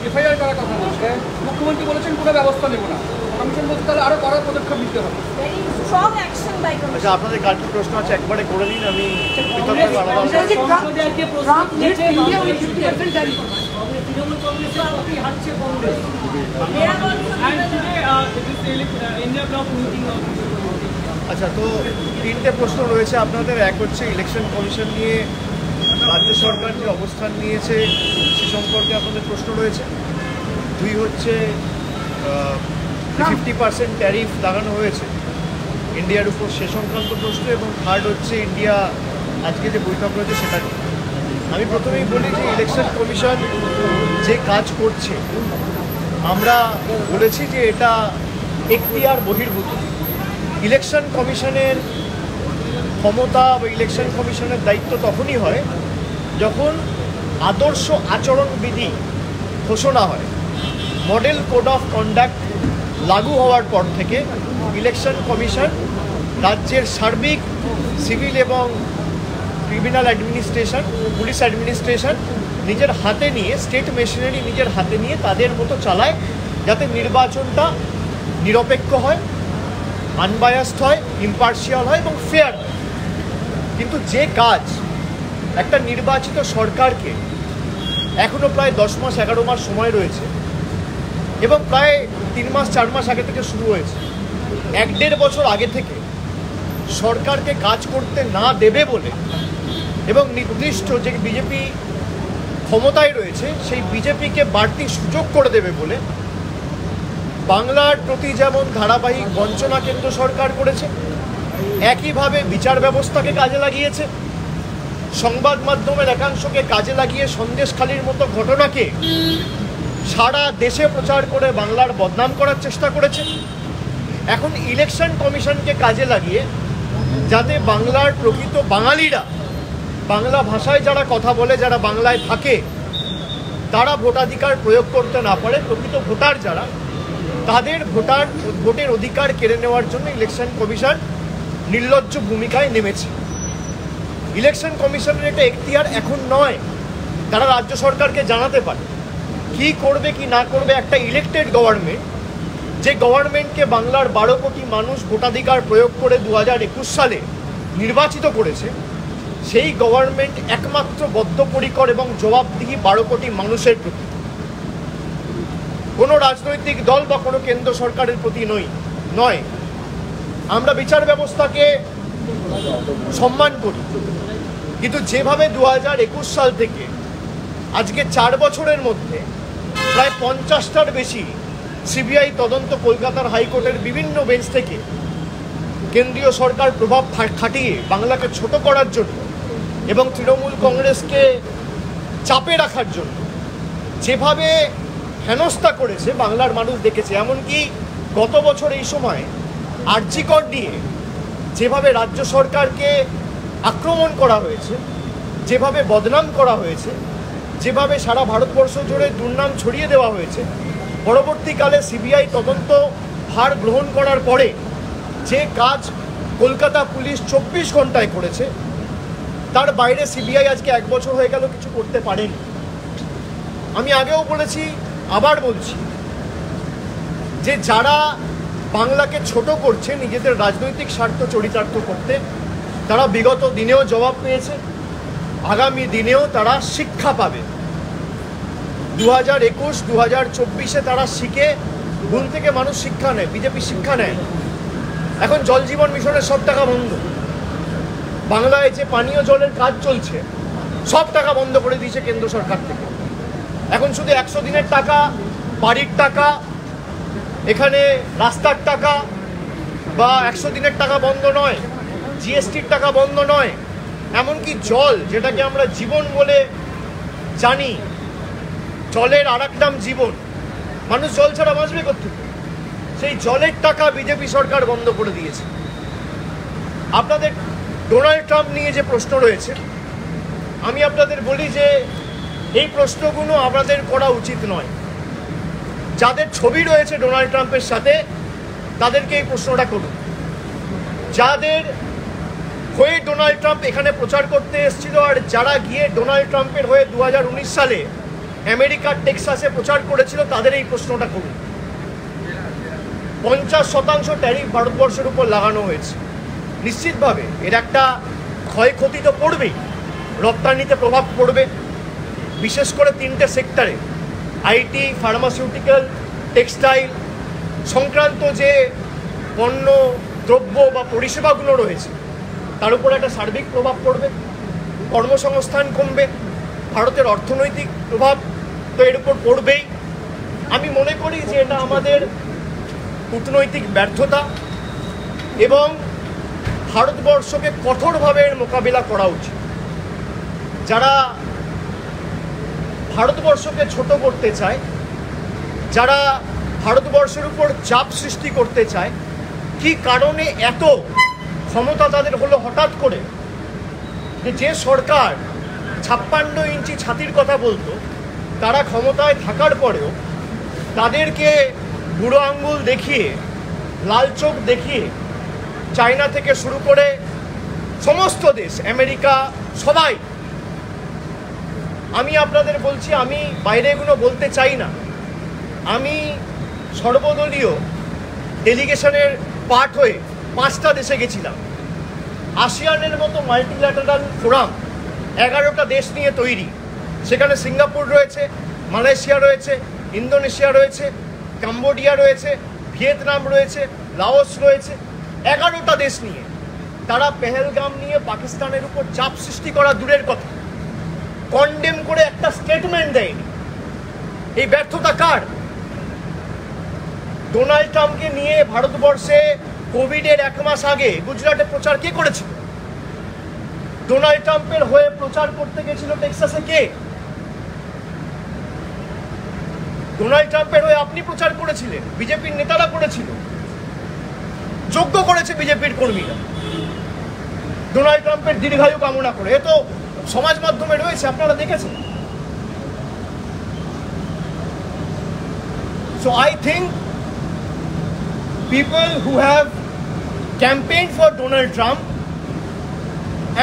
FIR করার কথা বলছে, মুখ্যমন্ত্রী বলেছেন কোনো ব্যবস্থা নেব না, কমিশন বলতে তাহলে আরও কড়া পদক্ষেপ নিতে হবে। আচ্ছা, আপনাদের কালকে প্রশ্ন আছে, একবারে করে নিন। আমি আচ্ছা, তো তিনটে প্রশ্ন রয়েছে আপনাদের। এক হচ্ছে ইলেকশন কমিশন নিয়ে রাজ্য সরকার যে অবস্থান নিয়েছে সে সম্পর্কে আপনাদের প্রশ্ন রয়েছে। দুই হচ্ছে 50% ট্যারিফ লাগানো হয়েছে ইন্ডিয়ার উপর, সে সংক্রান্ত প্রশ্ন। এবং থার্ড হচ্ছে ইন্ডিয়া আজকে যে বৈঠক রয়েছে সেটা নিয়ে। আমি প্রথমেই বলি যে ইলেকশন কমিশন যে কাজ করছে, আমরা বলেছি যে এটা এখতিয়ার বহির্ভূত। ইলেকশন কমিশনের ক্ষমতা বা ইলেকশন কমিশনের দায়িত্ব তখনই হয় যখন আদর্শ আচরণবিধি ঘোষণা হয়। মডেল কোড অফ কন্ডাক্ট লাগু হওয়ার পর থেকে ইলেকশন কমিশন রাজ্যের সার্বিক সিভিল এবং ক্রিমিনাল অ্যাডমিনিস্ট্রেশন, পুলিশ অ্যাডমিনিস্ট্রেশন নিজের হাতে নিয়ে, স্টেট মেশিনারি নিজের হাতে নিয়ে তাদের মতো চালায়, যাতে নির্বাচনটা নিরপেক্ষ হয়, আনবায়াসড হয়, ইম্পার্শিয়াল হয় এবং ফেয়ার হয়। কিন্তু যে কাজ একটা নির্বাচিত সরকারকে এখনও প্রায় 10 মাস 11 মাস সময় রয়েছে এবং প্রায় 3 মাস 4 মাস আগে থেকে শুরু হয়েছে, 1-1.5 বছর আগে থেকে সরকারকে কাজ করতে না দেবে বলে এবং নির্দিষ্ট যে বিজেপি ক্ষমতায় রয়েছে সেই বিজেপিকে বাড়তি সুযোগ করে দেবে বলে বাংলার প্রতি যেমন ধারাবাহিক বঞ্চনা কেন্দ্র সরকার করেছে, একইভাবে বিচার ব্যবস্থাকে কাজে লাগিয়েছে, সংবাদ মাধ্যমের একাংশকে কাজে লাগিয়ে সন্দেশখালির মতো ঘটনাকে সারা দেশে প্রচার করে বাংলার বদনাম করার চেষ্টা করেছে। এখন ইলেকশন কমিশনকে কাজে লাগিয়ে যাতে বাংলার প্রকৃত বাঙালিরা, বাংলা ভাষায় যারা কথা বলে, যারা বাংলায় থাকে, তারা ভোটাধিকার প্রয়োগ করতে না পারে, প্রকৃত ভোটার যারা, তাদের ভোটের অধিকার কেড়ে নেওয়ার জন্য ইলেকশন কমিশন নির্লজ্জ ভূমিকায় নেমেছে। ইলেকশন কমিশনের এটা এখতিয়ার এখন নয়, তারা রাজ্য সরকারকে জানাতে পারে কি করবে কি না করবে। একটা ইলেক্টেড গভর্নমেন্ট, যে গভর্নমেন্টকে বাংলার 12 কোটি মানুষ ভোটাধিকার প্রয়োগ করে 2021 সালে নির্বাচিত করেছে, সেই গভর্নমেন্ট একমাত্র বদ্ধপরিকর এবং জবাবদিহি 12 কোটি মানুষের প্রতি, কোনো রাজনৈতিক দল বা কোনো কেন্দ্র সরকারের প্রতি নয়। আমরা বিচার ব্যবস্থাকে সম্মান করি, কিন্তু যেভাবে 2021 সাল থেকে আজকে 4 বছরের মধ্যে প্রায় 50টার বেশি সিবিআই তদন্ত কলকাতার হাইকোর্টের বিভিন্ন বেঞ্চ থেকে কেন্দ্রীয় সরকার প্রভাব খাটিয়ে বাংলাকে ছোট করার জন্য এবং তৃণমূল কংগ্রেসকে চাপে রাখার জন্য যেভাবে হেনস্থা করেছে বাংলার মানুষ দেখেছে। এমনকি গত বছর এই সময় আরজি কর নিয়ে যেভাবে রাজ্য সরকারকে আক্রমণ করা হয়েছে, যেভাবে বদনাম করা হয়েছে, যেভাবে সারা ভারতবর্ষ জুড়ে দুর্নাম ছড়িয়ে দেওয়া হয়েছে, পরবর্তীকালে সিবিআই তদন্ত ভার গ্রহণ করার পরে যে কাজ কলকাতা পুলিশ 24 ঘন্টায় করেছে, তার বাইরে সিবিআই আজকে 1 বছর হয়ে গেল কিছু করতে পারেনি। আমি আগেও বলেছি, আবার বলছি, যে যারা বাংলাকে ছোট করছে নিজেদের রাজনৈতিক স্বার্থ চরিতার্থ করতে, তারা বিগত দিনেও জবাব পেয়েছে, আগামী দিনেও তারা শিক্ষা পাবে। 2021, 2024-এ তারা শিখে, ভুল থেকে মানুষ শিক্ষা নেয়, বিজেপি শিক্ষা নেয়। এখন জল জীবন মিশনের সব টাকা বন্ধ, বাংলায় যে পানীয় জলের কাজ চলছে সব টাকা বন্ধ করে দিয়েছে কেন্দ্র সরকার থেকে। এখন শুধু 100 দিনের টাকা, বাড়ির টাকা, এখানে রাস্তার টাকা বা 100 দিনের টাকা বন্ধ নয়, জিএসটির টাকা বন্ধ নয়, এমনকি জল, যেটাকে আমরা জীবন বলে জানি, জলের আরেক নাম জীবন, মানুষ জল ছাড়া বাঁচবে কোত্থেকে, সেই জলের টাকা বিজেপি সরকার বন্ধ করে দিয়েছে। আপনাদের ডোনাল্ড ট্রাম্প নিয়ে যে প্রশ্ন রয়েছে, আমি আপনাদের বলি যে এই প্রশ্নগুলো আমাদের করা উচিত নয়। যাদের ছবি রয়েছে ডোনাল্ড ট্রাম্পের সাথে তাদেরকে এই প্রশ্নটা করুন। যাদের হয়ে ডোনাল্ড ট্রাম্প এখানে প্রচার করতে এসেছিল আর যারা গিয়ে ডোনাল্ড ট্রাম্পের হয়ে 2019 সালে আমেরিকার টেক্সাসে প্রচার করেছিল তাদের এই প্রশ্নটা করুন। 50% ট্যারিফ ভারতবর্ষের উপর লাগানো হয়েছে। নিশ্চিতভাবে এর একটা ক্ষয়ক্ষতি তো পড়বেই, রপ্তানিতে প্রভাব পড়বে, বিশেষ করে 3টে সেক্টরে, আইটি, ফার্মাসিউটিক্যাল, টেক্সটাইল সংক্রান্ত যে পণ্য, দ্রব্য বা পরিষেবাগুলো রয়েছে তার উপর একটা সার্বিক প্রভাব পড়বে, কর্মসংস্থান কমবে, ভারতের অর্থনৈতিক প্রভাব তো এর উপর পড়বেই। আমি মনে করি যে এটা আমাদের কূটনৈতিক ব্যর্থতা এবং ভারতবর্ষকে কঠোরভাবে এর মোকাবিলা করা উচিত। যারা ভারতবর্ষকে ছোট করতে চায়, যারা ভারতবর্ষের উপর চাপ সৃষ্টি করতে চায়, কি কারণে এত ক্ষমতা তাদের হলো হঠাৎ করে, যে সরকার 56 ইঞ্চি ছাতির কথা বলতো, তারা ক্ষমতায় থাকার পরেও তাদেরকে বুড়ো আঙ্গুল দেখিয়ে, লাল চোখ দেখিয়ে চায়না থেকে শুরু করে সমস্ত দেশ, আমেরিকা, সবাই, আমি আপনাদের বলছি, আমি বাইরে এগুলো বলতে চাই না, আমি সর্বদলীয় ডেলিগেশনের পার্ট হয়ে 5টা দেশে গেছিলাম। আসিয়ানের মতো মাল্টিল্যাটারাল ফোরাম 11টা দেশ নিয়ে তৈরি, সেখানে সিঙ্গাপুর রয়েছে, মালয়েশিয়া রয়েছে, ইন্দোনেশিয়া রয়েছে, কাম্বোডিয়া রয়েছে, ভিয়েতনাম রয়েছে, লাওস রয়েছে, 11টা দেশ নিয়ে তারা পেহেলগাম নিয়ে পাকিস্তানের উপর চাপ সৃষ্টি করা দূরের কথা, কন্ডেম করে একটা স্টেটমেন্ট দেয়নি। এই ব্যর্থতা কার? ডোনাল্ড ট্রাম্পকে নিয়ে ভারতবর্ষে কোভিডের 1 মাস আগে গুজরাটে প্রচার কে করেছিল? ডোনাল্ড ট্রাম্পের হয়ে প্রচার করতে গেছিল টেক্সাসে কে? ডোনাল্ড ট্রাম্পের হয়ে আপনি প্রচার করেছিলেন, বিজেপির নেতারা করেছিল, যোগ্য করেছে বিজেপির কর্মীরা, ডোনাল্ড ট্রাম্পের দীর্ঘায়ু কামনা করে। এ তো সমাজ মাধ্যমে রয়েছে, আপনারা দেখেছেন। So I think people who have campaigned for Donald Trump,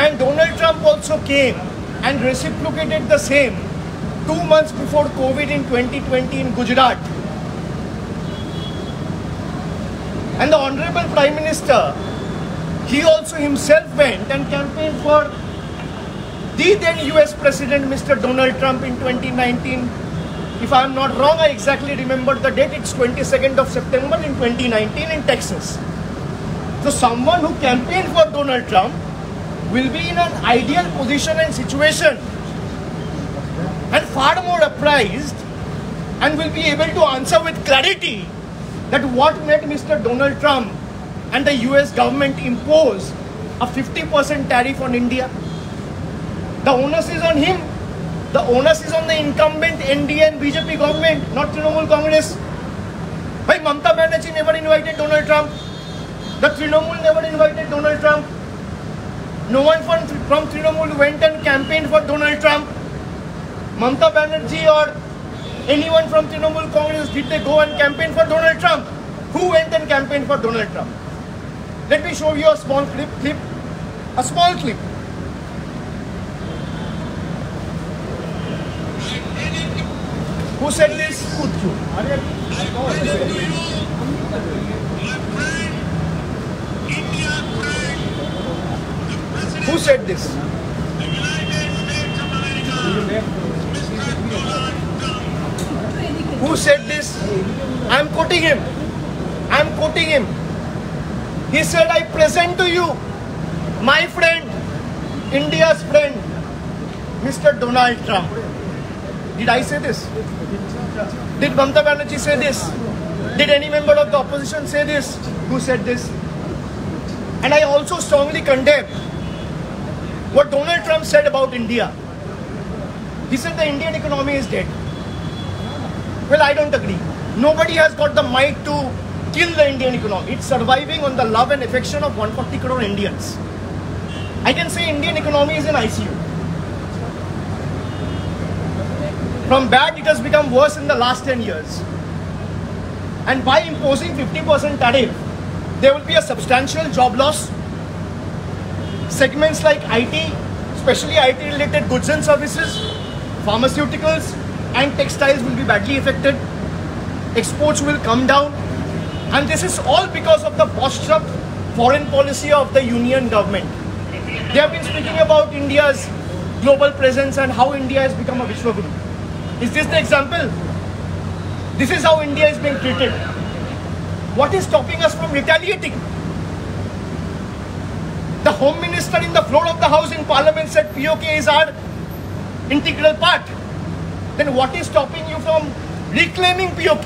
and Donald Trump also came and reciprocated the same 2 months before COVID in 2020 in Gujarat. And the Honorable Prime Minister, he also himself went and campaigned for the then US President Mr. Donald Trump in 2019. If I am not wrong, I exactly remember the date, it's 22nd of September in 2019 in Texas. So someone who campaigned for Donald Trump will be in an ideal position and situation and far more apprised and will be able to answer with clarity that what made Mr. Donald Trump and the US government impose a 50% tariff on India. The onus is on him. The onus is on the incumbent NDA and BJP government, not Trinamool Congress. Why Mamata Banerjee never invited Donald Trump? The Trinamool never invited Donald Trump. No one from Trinamool went and campaigned for Donald Trump. Mamata Banerjee or anyone from Trinamool Congress, did they go and campaign for Donald Trump? Who went and campaigned for Donald Trump? Let me show you a small clip. Who said this? Who said this? Who said this? I am quoting him. He said, I present to you my friend, India's friend, Mr. Donald Trump. Did I say this? Did Mamata Banerjee say this? Did any member of the opposition say this? Who said this? And I also strongly condemn what Donald Trump said about India. He said the Indian economy is dead. Well, I don't agree. Nobody has got the might to kill the Indian economy. It's surviving on the love and affection of 140 crore Indians. I can say Indian economy is in ICU. From bad, it has become worse in the last 10 years. And by imposing 50% tariff, there will be a substantial job loss. Segments like IT, especially IT-related goods and services, pharmaceuticals, and textiles will be badly affected. Exports will come down. And this is all because of the botched-up foreign policy of the union government. They have been speaking about India's global presence and how India has become a Vishwaguru. Is this the example? This is how India is being treated. What is stopping us from retaliating? The Home Minister in the floor of the House in Parliament said POK is our integral part. Then what is stopping you from reclaiming POK?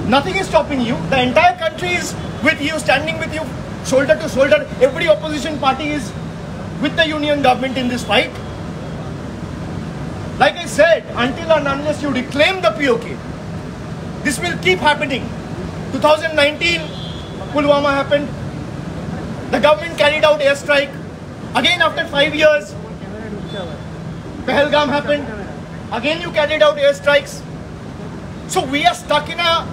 Nothing is stopping you. The entire country is with you, standing with you, shoulder to shoulder. Every opposition party is with the union government in this fight. Like I said, until and unless you reclaim the POK, this will keep happening. 2019, Pulwama happened. The government carried out airstrike. Again, after 5 years, Pahalgam happened. Again, you carried out airstrikes. So we are stuck in a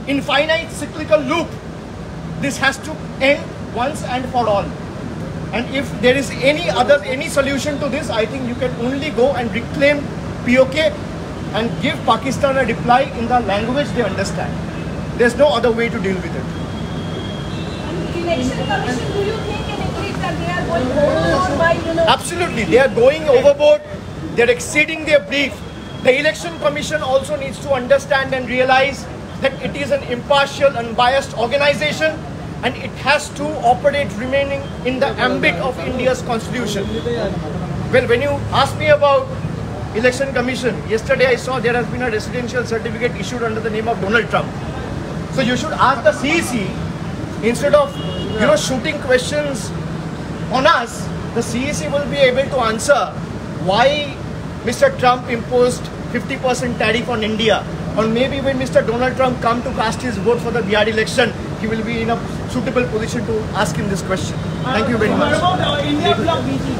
infinite cyclical loop. This has to end once and for all. And if there is any solution to this, I think you can only go and reclaim POK and give Pakistan a reply in the language they understand. There's no other way to deal with it. Election Commission, do you think in English that they are going overboard by, Absolutely, they are going overboard. They're exceeding their brief. The Election Commission also needs to understand and realize that it is an impartial, unbiased organization and it has to operate remaining in the ambit of India's constitution. Well, when you ask me about Election Commission, yesterday I saw there has been a residential certificate issued under the name of Donald Trump. So you should ask the CEC, instead of shooting questions on us, the CEC will be able to answer why Mr. Trump imposed 50% tariff on India. Or maybe when Mr. Donald Trump come to cast his vote for the Bihar election, he will be in a suitable position to ask him this question. Thank you very much. What about India bloc meeting?